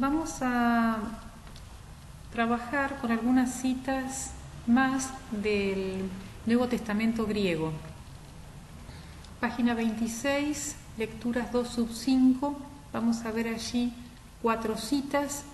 vamos a trabajar con algunas citas más del Nuevo Testamento griego. Página 26, lecturas 2 sub 5. Vamos a ver allí 4 citas.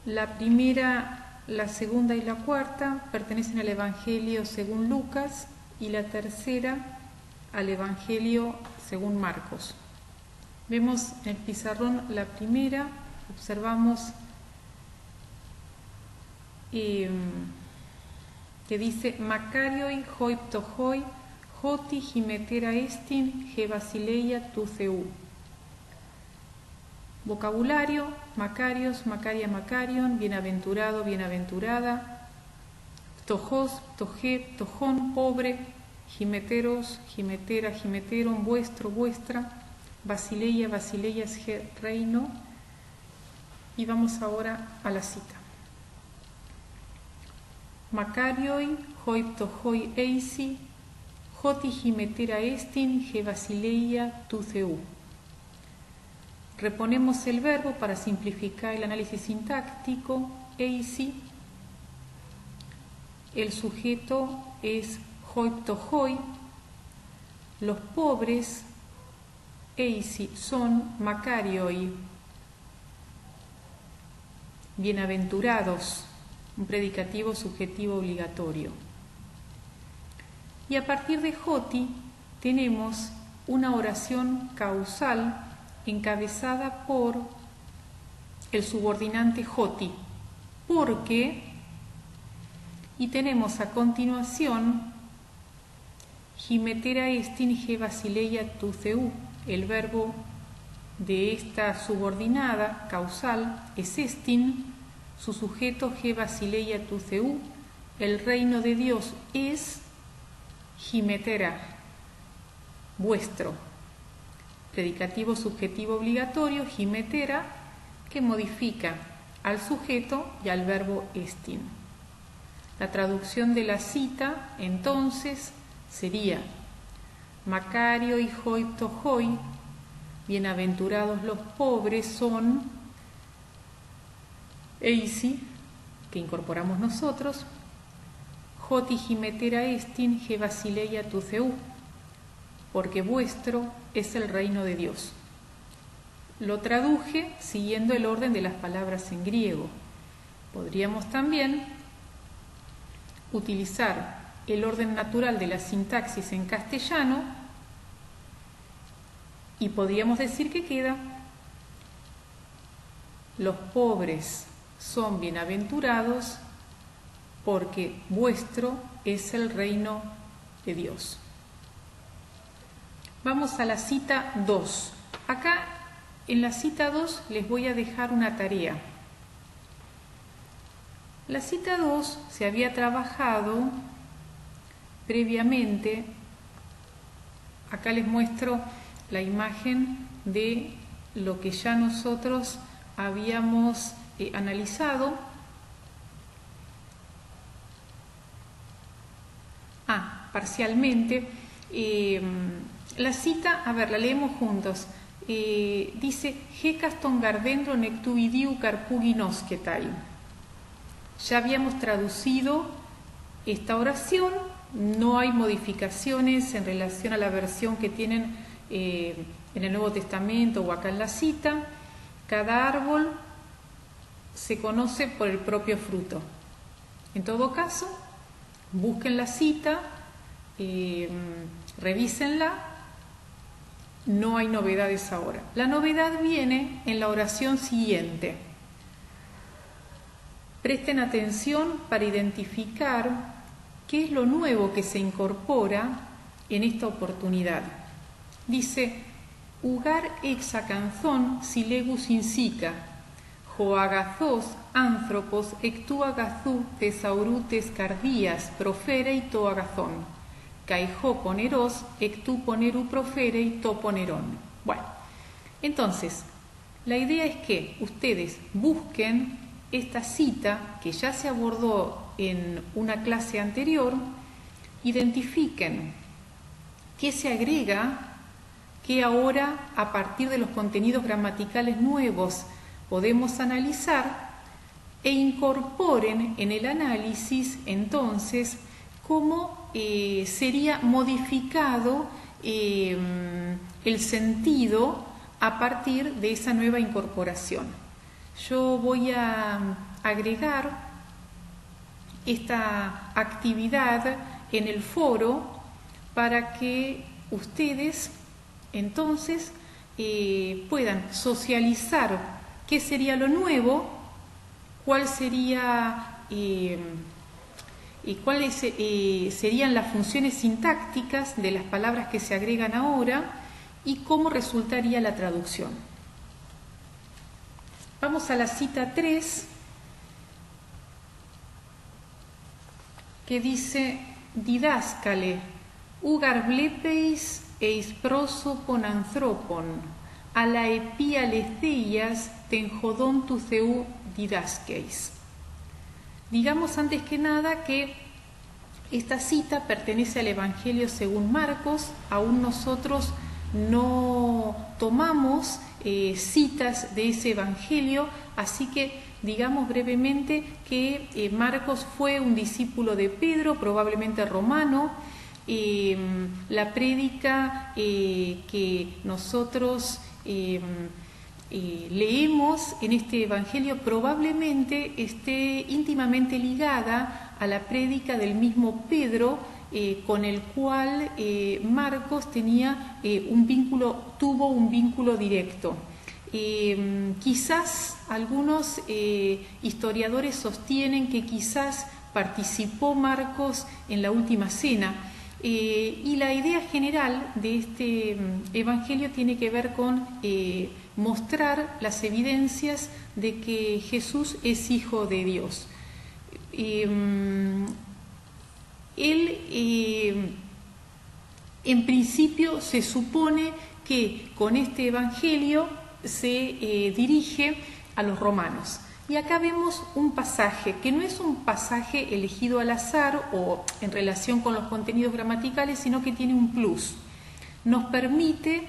La primera, la segunda y la cuarta pertenecen al Evangelio según Lucas y la tercera al Evangelio según Marcos. Vemos en el pizarrón la primera, observamos que dice Makarioi hoi ptohoi hoti himetera estin he basileia tu theu. Vocabulario: Macarios, Macaria, Macarion, bienaventurado, bienaventurada, ptojos, ptoje, ptojón, pobre, himeteros, himetera, himeteron, vuestro, vuestra, basileia, basileia es reino. Y vamos ahora a la cita. Makarioi hoi ptohoi eisi hoti himetera estin he basileia tu theu. Reponemos el verbo para simplificar el análisis sintáctico. Eisi, el sujeto es hoi ptohoi, los pobres eisi son makarioi, bienaventurados, un predicativo subjetivo obligatorio. Y a partir de hoti tenemos una oración causal encabezada por el subordinante hoti, porque, y tenemos a continuación himetera estin he basileia tu theu. El verbo de esta subordinada causal es estin, su sujeto he basileia tu theu, el reino de Dios es himetera, vuestro. Predicativo subjetivo obligatorio, himetera, que modifica al sujeto y al verbo estin. La traducción de la cita, entonces, sería Macario y hoi ptohoi, bienaventurados los pobres son, eisi, que incorporamos nosotros, hoti himetera estin he basileia tu theu, porque vuestro es el reino de Dios. Lo traduje siguiendo el orden de las palabras en griego. Podríamos también utilizar el orden natural de la sintaxis en castellano y podríamos decir que queda: los pobres son bienaventurados porque vuestro es el reino de Dios. Vamos a la cita 2. Acá en la cita 2 les voy a dejar una tarea. La cita 2 se había trabajado previamente. Acá les muestro la imagen de lo que ya nosotros habíamos analizado. Parcialmente. La cita, a ver, la leemos juntos. Dice, Hekaston gardendro nectuidiu carpuginosketai. Ya habíamos traducido esta oración, no hay modificaciones en relación a la versión que tienen en el Nuevo Testamento o acá en la cita. Cada árbol se conoce por el propio fruto. En todo caso, busquen la cita, revísenla. No hay novedades ahora. La novedad viene en la oración siguiente. Presten atención para identificar qué es lo nuevo que se incorpora en esta oportunidad. Dice, Ugar exacanzón silegus insica, joagazos anthropos ectuagazú tesaurutes cardías proferei toagazón. Caijo poneros, ectu poneru proferei to ponerón. Bueno, entonces, la idea es que ustedes busquen esta cita que ya se abordó en una clase anterior, identifiquen qué se agrega, que ahora, a partir de los contenidos gramaticales nuevos podemos analizar e incorporen en el análisis entonces cómo sería modificado el sentido a partir de esa nueva incorporación. Yo voy a agregar esta actividad en el foro para que ustedes entonces puedan socializar qué sería lo nuevo, cuál sería cuáles serían las funciones sintácticas de las palabras que se agregan ahora y cómo resultaría la traducción. Vamos a la cita 3, que dice: Didáscale, ugar blepeis eis prosopon anthropon, ala epia letheias tenjodon tu theu didasqueis. Digamos antes que nada que esta cita pertenece al Evangelio según Marcos. Aún nosotros no tomamos citas de ese Evangelio, así que digamos brevemente que Marcos fue un discípulo de Pedro, probablemente romano. La prédica que nosotros leemos en este Evangelio probablemente esté íntimamente ligada a la prédica del mismo Pedro, con el cual Marcos tuvo un vínculo directo. Quizás algunos historiadores sostienen que quizás participó Marcos en la última cena, y la idea general de este Evangelio tiene que ver con mostrar las evidencias de que Jesús es Hijo de Dios. Él, en principio, se supone que con este Evangelio se dirige a los romanos. Y acá vemos un pasaje que no es un pasaje elegido al azar o en relación con los contenidos gramaticales, sino que tiene un plus. Nos permite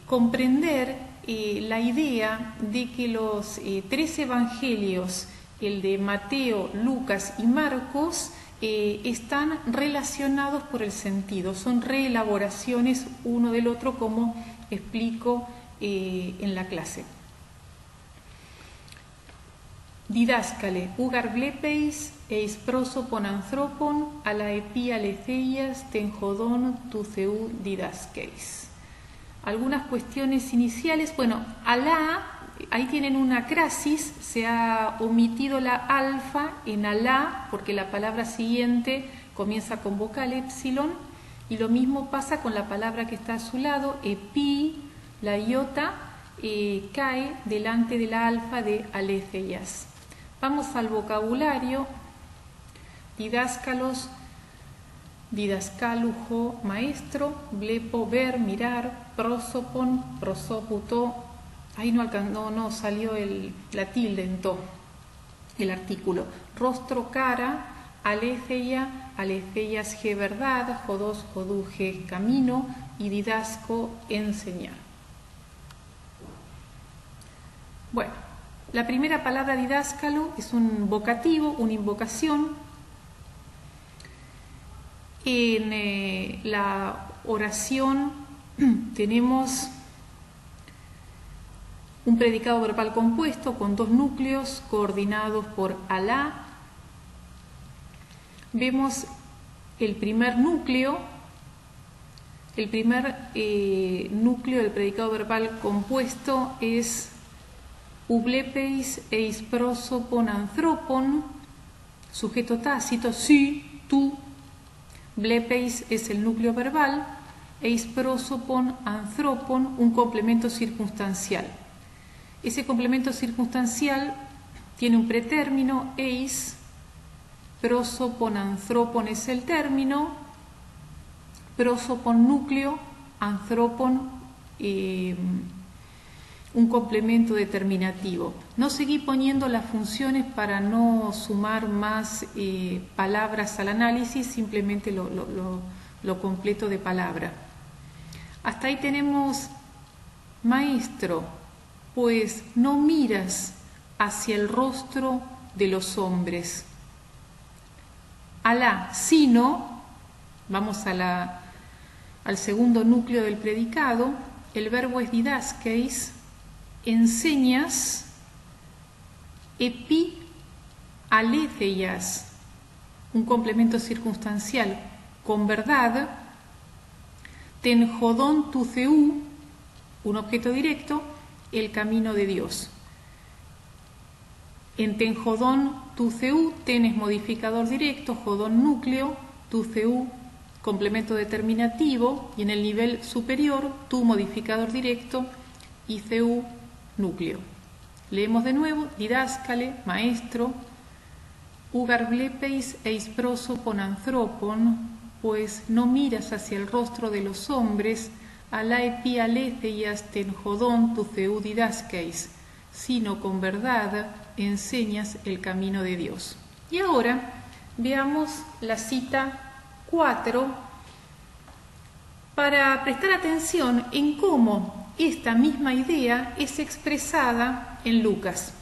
comprender la idea de que los tres evangelios, el de Mateo, Lucas y Marcos, están relacionados por el sentido, son reelaboraciones uno del otro, como explico en la clase. Didáscale, ugar blepeis eis prosopon anthropon, ala epia letheias tenjodon tu theu didasqueis. Algunas cuestiones iniciales. Bueno, alá, ahí tienen una crasis, se ha omitido la alfa en alá, porque la palabra siguiente comienza con vocal épsilon, y lo mismo pasa con la palabra que está a su lado, epi, la iota, cae delante de la alfa de aletheias. Vamos al vocabulario. Didáscalos, didascalujo, maestro, blepo, ver, mirar, prosopon, prosoputo. Ahí no salió la tilde en to, el artículo. Rostro, cara, aletheia, aletheias, ge, verdad, jodos, joduje, camino, y didasco, enseñar. Bueno, la primera palabra didáscalo es un vocativo, una invocación. En la oración tenemos un predicado verbal compuesto con dos núcleos coordinados por alá. Vemos el primer núcleo del predicado verbal compuesto es ublepeis eis prosopon anthropon, sujeto tácito, sí, tú. Blepeis es el núcleo verbal, eis prosopon anthropon, un complemento circunstancial. Ese complemento circunstancial tiene un pretérmino, eis, prosopon anthropon es el término, prosopon núcleo, anthropon un complemento determinativo. No seguí poniendo las funciones para no sumar más palabras al análisis, simplemente lo completo de palabra. Hasta ahí tenemos Maestro, pues no miras hacia el rostro de los hombres. Alá, sino, vamos al segundo núcleo del predicado, el verbo es didaskeis, enseñas, epi alétheias, un complemento circunstancial, con verdad, tenjodón tu ceú, un objeto directo, el camino de Dios. En tenjodón tu ceú, ten es modificador directo, jodón núcleo, tu ceú complemento determinativo, y en el nivel superior tu modificador directo y ceú núcleo. Leemos de nuevo, didáscale, maestro, ugar blepeis eis prosopon anthropon, pues no miras hacia el rostro de los hombres, alá epi alétheias ten jodón tu ceú didaskeis, sino con verdad enseñas el camino de Dios. Y ahora veamos la cita 4 para prestar atención en cómo esta misma idea es expresada en Lucas.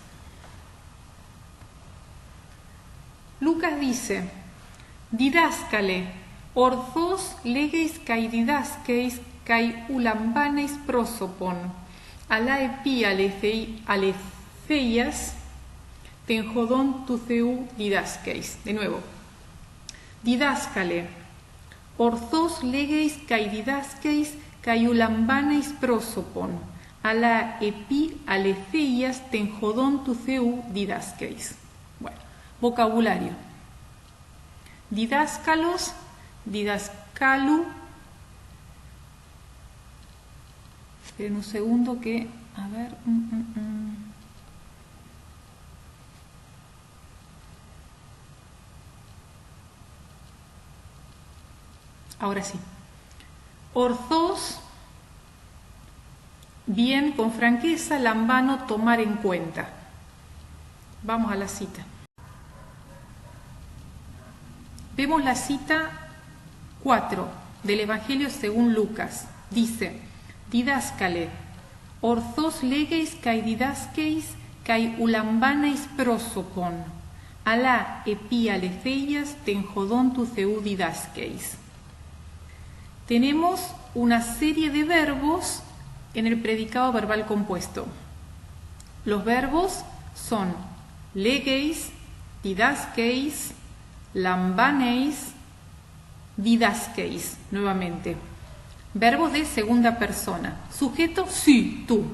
Lucas dice, didáscale, orthos legeis kai didaskeis kai ulambaneis prosopon, alá epi alétheias tenjodón tu ceú didaskeis. De nuevo, didáscale, orthos legeis kai didaskeis kai ulambaneis prosopon, alá epi alétheias tenjodón tu ceú didaskeis. Bueno, vocabulario. Didáscalos, didascalu. Esperen un segundo que, a ver. Ahora sí. Orthos, bien, con franqueza, lambano, tomar en cuenta. Vamos a la cita. Vemos la cita 4 del Evangelio según Lucas. Dice, didáscale, orthos legeis kai didaskeis kai ulambaneis prosopon, alá epi alétheias tenjodón tu ceú didaskeis. Tenemos una serie de verbos en el predicado verbal compuesto. Los verbos son legeis, didaskeis, lambaneis, didaskeis, nuevamente. Verbos de segunda persona. Sujeto, sí, tú.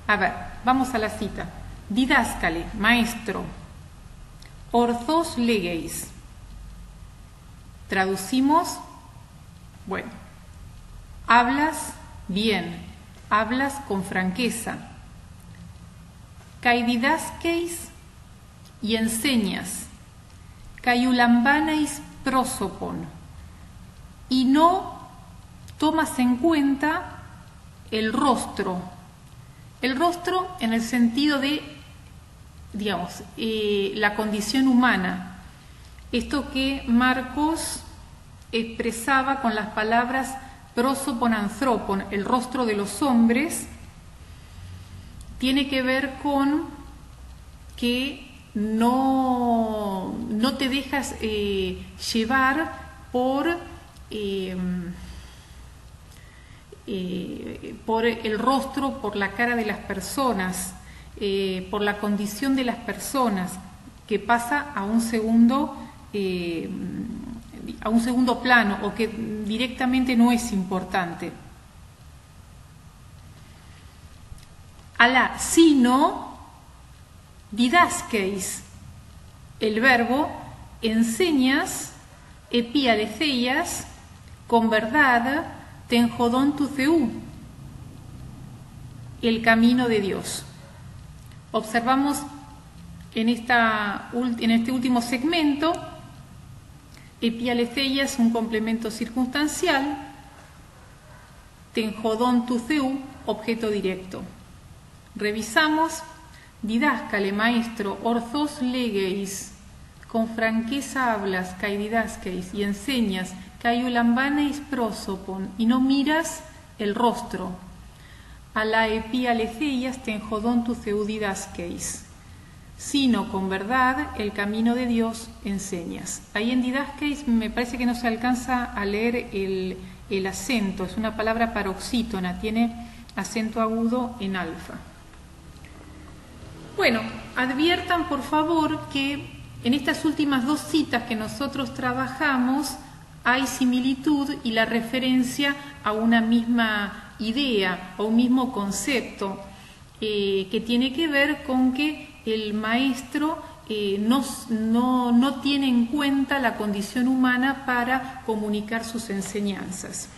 A ver, vamos a la cita. Didáscale, maestro. Orthos legeis. Traducimos, bueno, hablas bien, hablas con franqueza. Kai didaskeis, y enseñas. Kai ulambaneis prosopon, y no tomas en cuenta el rostro. El rostro en el sentido de, digamos, la condición humana. Esto que Marcos expresaba con las palabras prosopon anthropon, el rostro de los hombres, tiene que ver con que no te dejas llevar por el rostro, por la cara de las personas, por la condición de las personas, que pasa a un segundo plano o que directamente no es importante. Alá, sino didaskeis, el verbo, enseñas, epi alétheias, con verdad, tenjodón tu ceú, el camino de Dios. Observamos en este último segmento, epi alétheias, un complemento circunstancial, tenjodón tu ceú, objeto directo. Revisamos. Didáscale, maestro, orthos legeis, con franqueza hablas, kai didaskeis, y enseñas, kai ulambaneis prosopon, y no miras el rostro. ala epi aleceias ten jodón tu ceudidasqueis, sino con verdad el camino de Dios enseñas. Ahí en didasqueis me parece que no se alcanza a leer el acento, es una palabra paroxítona, tiene acento agudo en alfa. Bueno, adviertan por favor que en estas últimas dos citas que nosotros trabajamos hay similitud y la referencia a una misma idea, a un mismo concepto, que tiene que ver con que el maestro no tiene en cuenta la condición humana para comunicar sus enseñanzas.